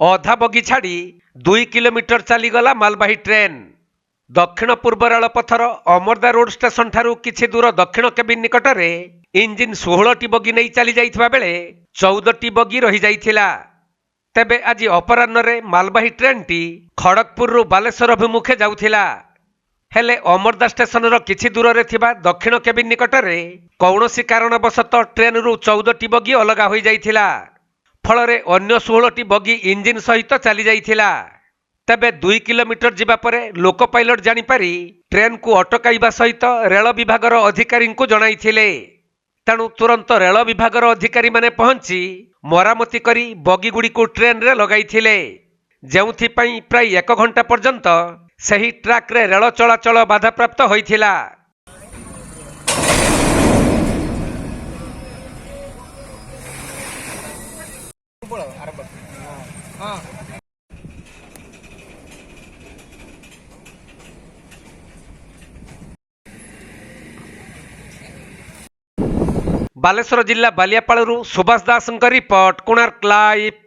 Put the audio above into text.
ଅଧା ବଗି ଛାଡ଼ି 2 କିଲୋମିଟର ଚାଲିଗଲା ମାଲବାହୀ ଟ୍ରେନ୍। ଦକ୍ଷିଣ ପୂର୍ବ ରେଳପଥର ଅମରଦା ରୋଡ୍ ଷ୍ଟେସନ ଠାରୁ କିଛି ଦୂର ଦକ୍ଷିଣ କେବିନ୍ ନିକଟରେ ଇଞ୍ଜିନ୍ 16ଟି ବଗି ନେଇ ଚାଲି ଯାଇଥିବା ବେଳେ 14ଟି ବଗି ରହିଯାଇଥିଲା। ତେବେ ଆଜି ଅପରାହ୍ନରେ ମାଲବାହୀ ଟ୍ରେନ୍ଟି ଖଡ଼ଗପୁରରୁ ବାଲେଶ୍ୱର ଅଭିମୁଖେ ଯାଉଥିଲା। ହେଲେ ଅମରଦା ଷ୍ଟେସନର କିଛି ଦୂରରେ ଥିବା ଦକ୍ଷିଣ କେବିନ୍ ନିକଟରେ କୌଣସି କାରଣବଶତଃ ଟ୍ରେନ୍ରୁ 14ଟି ବଗି ଅଲଗା ହୋଇଯାଇଥିଲା। ଫଳରେ ଅନ୍ୟ 16ଟି ବଗି ଇଞ୍ଜିନ୍ ସହିତ ଚାଲି ଯାଇଥିଲା। ତେବେ 2 କିଲୋମିଟର ଯିବା ପରେ ଲୋକ ପାଇଲଟ ଜାଣିପାରି ଟ୍ରେନ୍କୁ ଅଟକାଇବା ସହିତ ରେଳ ବିଭାଗର ଅଧିକାରୀଙ୍କୁ ଜଣାଇଥିଲେ। ତେଣୁ ତୁରନ୍ତ ରେଳ ବିଭାଗର ଅଧିକାରୀମାନେ ପହଞ୍ଚି ମରାମତି କରି ବଗିଗୁଡ଼ିକୁ ଟ୍ରେନ୍ରେ ଲଗାଇଥିଲେ, ଯେଉଁଥିପାଇଁ ପ୍ରାୟ 1 ଘଣ୍ଟା ପର୍ଯ୍ୟନ୍ତ ସେହି ଟ୍ରାକ୍ରେ ରେଳ ଚଳାଚଳ ବାଧାପ୍ରାପ୍ତ ହୋଇଥିଲା। ବାଲେଶ୍ୱର ଜିଲ୍ଲା ବାଲିଆପାଳରୁ ସୁଭାଷ ଦାସଙ୍କ ରିପୋର୍ଟ, କୋଣାର୍କ ଲାଇଭ୍।